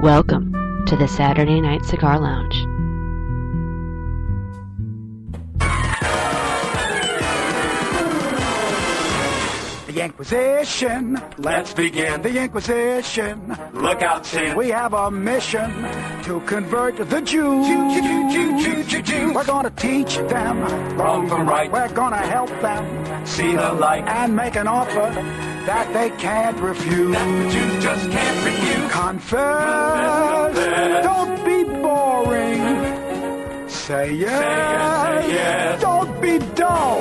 Welcome to the Saturday Night Cigar Lounge. The Inquisition, let's begin. The Inquisition, look out, sin. We have a mission to convert the Jews. We're gonna teach them wrong from right. We're gonna help them see the light and make an offer that they can't refuse. That the Jews just can't refuse. Confess, don't be boring. Say yes, say yes. Don't be dull.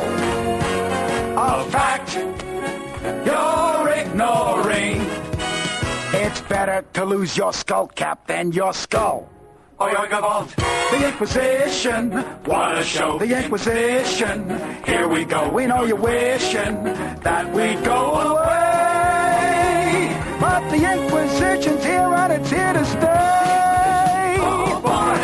A fact you're ignoring. It's better to lose your skull cap than your skull. Oh, you're involved. The Inquisition, what a show. The Inquisition, here we go. We know you're wishing that we'd go away, but the Inquisition's here and it's here to stay. Oh boy,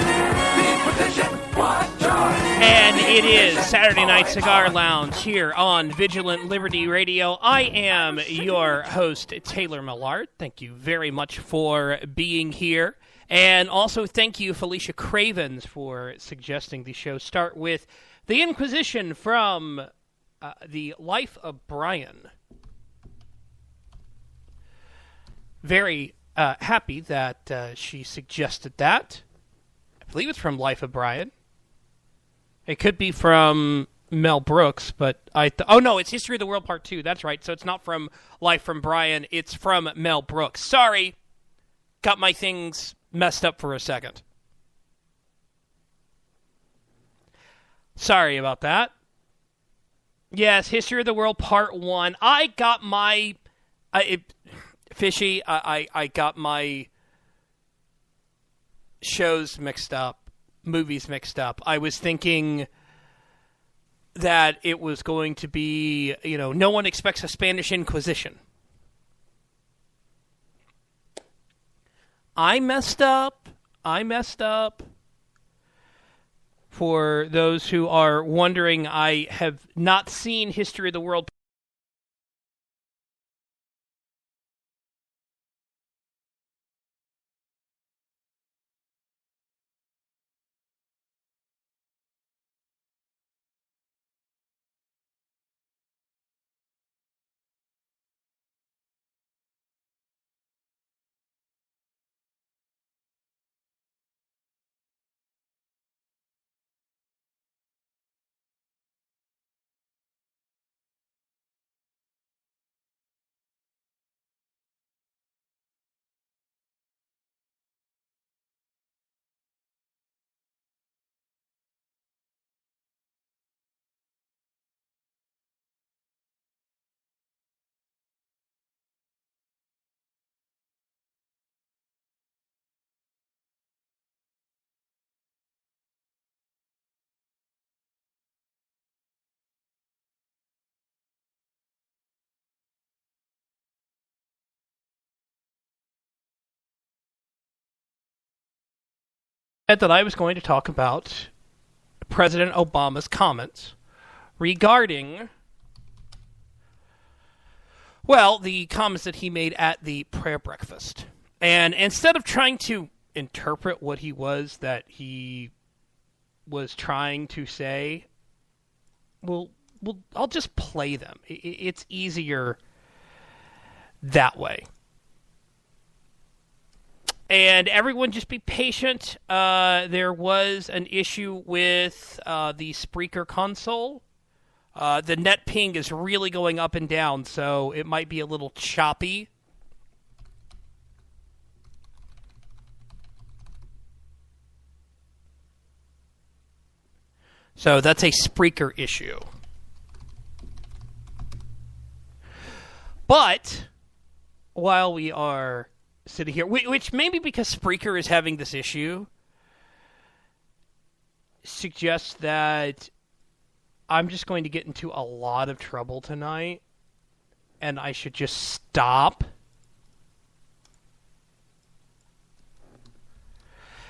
the Inquisition, what joy. And it is Saturday Night Cigar Lounge here on Vigilant Liberty Radio. I am your host, Taylor Millard. Thank you very much for being here. And also thank you, Felicia Cravens, for suggesting the show start with The Inquisition from The Life of Brian. Very happy that she suggested that. I believe it's from Life of Brian. It could be from Mel Brooks, but oh no, it's History of the World Part 2. That's right. So it's not from Life from Brian. It's from Mel Brooks. Sorry. Got my things messed up for a second. Sorry about that. Yes, History of the World Part 1. I got my... Fishy, I got my shows mixed up, movies mixed up. I was thinking that it was going to be, no one expects a Spanish Inquisition. I messed up. For those who are wondering, I have not seen History of the World. That I was going to talk about President Obama's comments regarding, the comments that he made at the prayer breakfast. And instead of trying to interpret what he was trying to say, I'll just play them. It's easier that way. And everyone just be patient. There was an issue with the Spreaker console. The net ping is really going up and down, so it might be a little choppy. So that's a Spreaker issue. But while we are sitting here, which maybe because Spreaker is having this issue, suggests that I'm just going to get into a lot of trouble tonight, and I should just stop.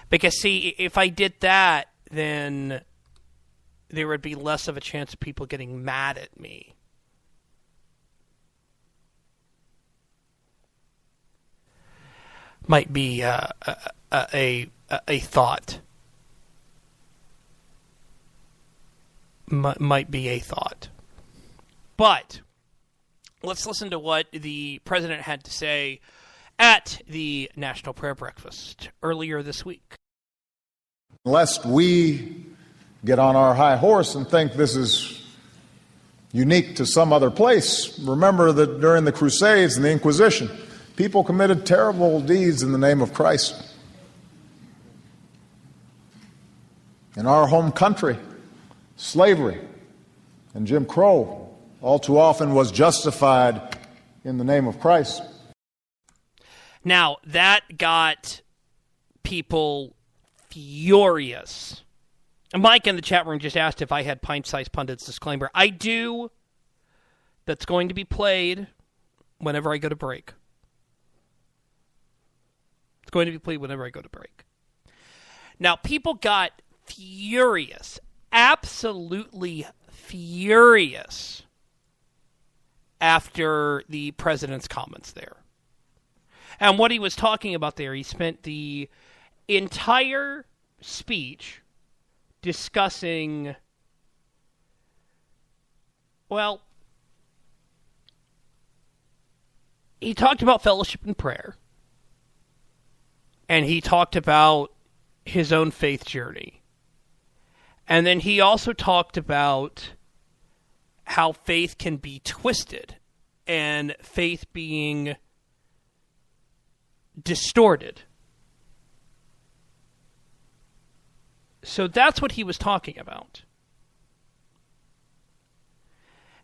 Because, see, if I did that, then there would be less of a chance of people getting mad at me. might be a thought. Might be a thought. But let's listen to what the president had to say at the National Prayer Breakfast earlier this week. Lest we get on our high horse and think this is unique to some other place, remember that during the Crusades and the Inquisition, people committed terrible deeds in the name of Christ. In our home country, slavery and Jim Crow all too often was justified in the name of Christ. Now, that got people furious. Mike in the chat room just asked if I had pint-sized pundits disclaimer. I do. That's going to be played whenever I go to break. It's going to be played whenever I go to break. Now, people got furious, absolutely furious after the president's comments there. And what he was talking about there, he spent the entire speech discussing, well, he talked about fellowship and prayer. And he talked about his own faith journey. And then he also talked about how faith can be twisted and faith being distorted. So that's what he was talking about.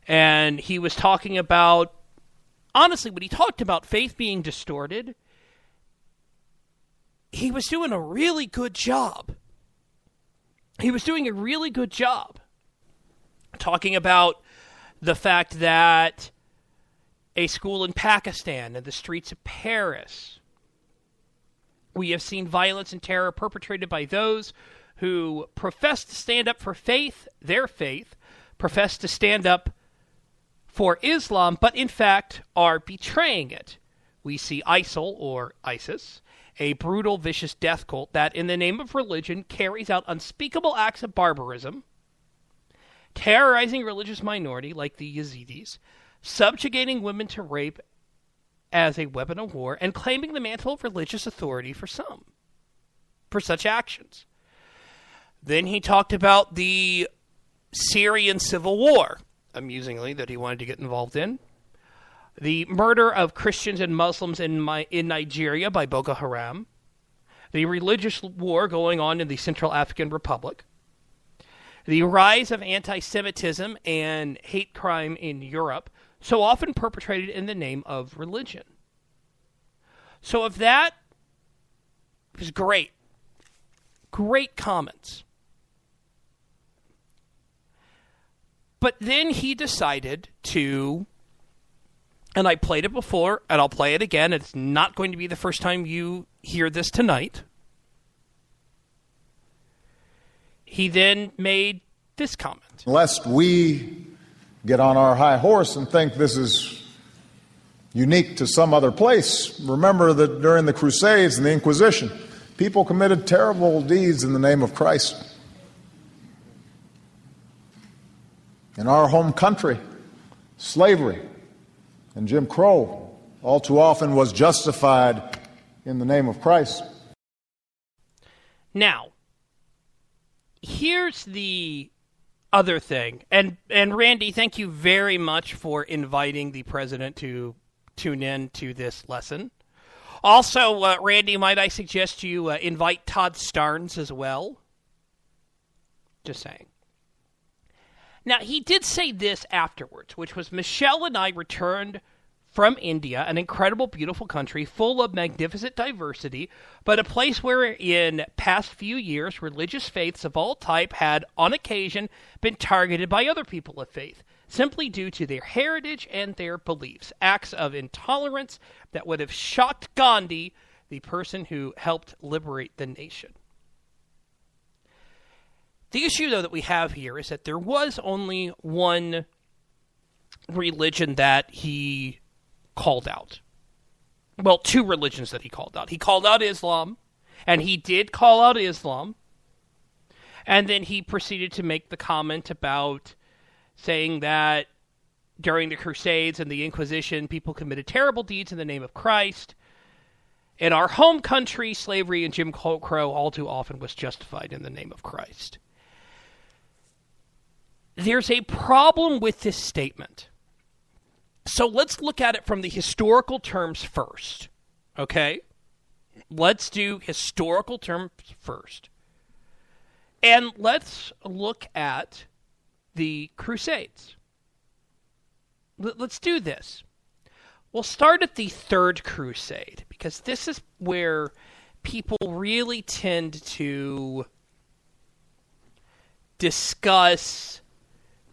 And he was talking about, honestly, when he talked about faith being distorted, he was doing a really good job. He was doing a really good job talking about the fact that a school in Pakistan and the streets of Paris, we have seen violence and terror perpetrated by those who profess to stand up for faith, their faith, profess to stand up for Islam, but in fact are betraying it. We see ISIL, or ISIS, a brutal, vicious death cult that, in the name of religion, carries out unspeakable acts of barbarism, terrorizing religious minority like the Yazidis, subjugating women to rape as a weapon of war, and claiming the mantle of religious authority for such actions. Then he talked about the Syrian civil war, amusingly, that he wanted to get involved in. The murder of Christians and Muslims in Nigeria by Boko Haram. The religious war going on in the Central African Republic. The rise of anti-Semitism and hate crime in Europe, so often perpetrated in the name of religion. So if that was great. Great comments. But then he decided to, and I played it before, and I'll play it again. It's not going to be the first time you hear this tonight. He then made this comment. Lest we get on our high horse and think this is unique to some other place, remember that during the Crusades and the Inquisition, people committed terrible deeds in the name of Christ. In our home country, slavery and Jim Crow all too often was justified in the name of Christ. Now, here's the other thing. And Randy, thank you very much for inviting the president to tune in to this lesson. Also, Randy, might I suggest you invite Todd Starnes as well? Just saying. Now, he did say this afterwards, which was, Michelle and I returned from India, an incredible, beautiful country full of magnificent diversity, but a place where in past few years, religious faiths of all type had, on occasion, been targeted by other people of faith, simply due to their heritage and their beliefs, acts of intolerance that would have shocked Gandhi, the person who helped liberate the nation. The issue, though, that we have here is that there was only one religion that he called out. well, two religions that he called out. He called out Islam, and he did call out Islam. And then he proceeded to make the comment about saying that during the Crusades and the Inquisition, people committed terrible deeds in the name of Christ. In our home country, slavery and Jim Crow all too often was justified in the name of Christ. There's a problem with this statement. So let's look at it from the historical terms first. Okay? Let's do historical terms first. And let's look at the Crusades. Let's do this. We'll start at the Third Crusade, because this is where people really tend to discuss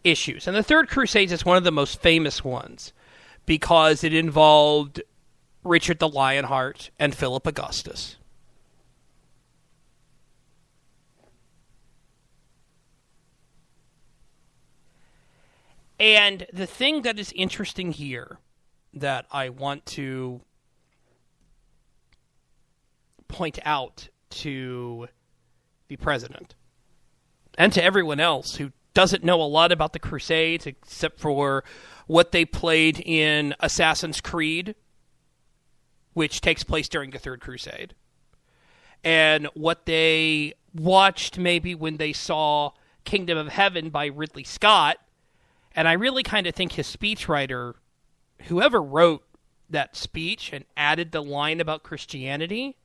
issues. And the Third Crusade is one of the most famous ones, because it involved Richard the Lionheart and Philip Augustus. And the thing that is interesting here that I want to point out to the president and to everyone else who doesn't know a lot about the Crusades except for what they played in Assassin's Creed, which takes place during the Third Crusade, and what they watched maybe when they saw Kingdom of Heaven by Ridley Scott. And I really kind of think his speechwriter, whoever wrote that speech and added the line about Christianity,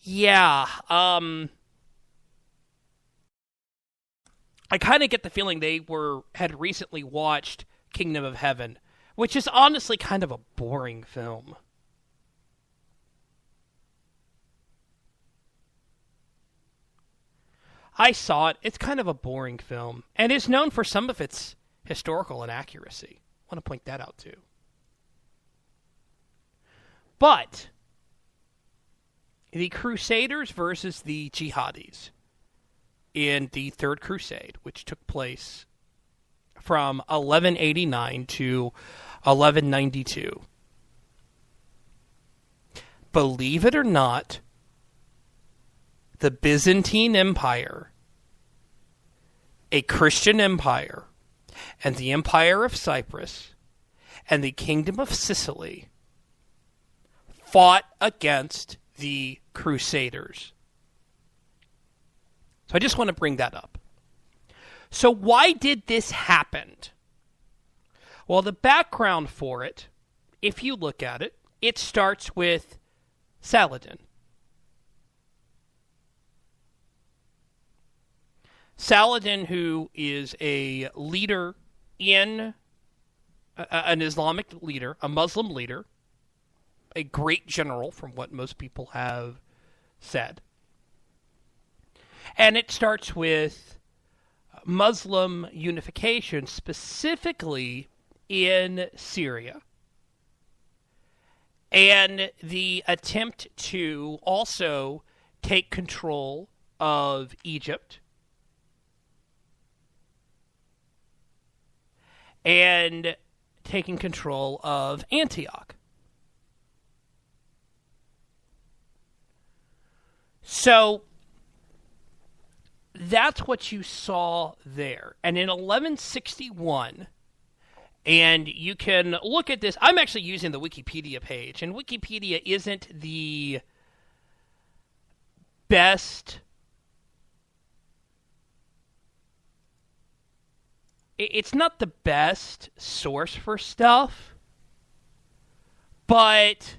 I kind of get the feeling they had recently watched Kingdom of Heaven, which is honestly kind of a boring film. I saw it. It's kind of a boring film, and is known for some of its historical inaccuracy. I want to point that out, too. But the Crusaders versus the Jihadis in the Third Crusade, which took place from 1189 to 1192. Believe it or not, the Byzantine Empire, a Christian empire, and the Empire of Cyprus, and the Kingdom of Sicily fought against the Crusaders. So I just want to bring that up. So why did this happen? Well, the background for it, if you look at it, it starts with Saladin. Saladin, who is a leader in an Islamic leader, a Muslim leader, a great general from what most people have said. And it starts with Muslim unification, specifically in Syria, and the attempt to also take control of Egypt and taking control of Antioch. So that's what you saw there. And in 1161, and you can look at this, I'm actually using the Wikipedia page, and Wikipedia isn't the best. It's not the best source for stuff, but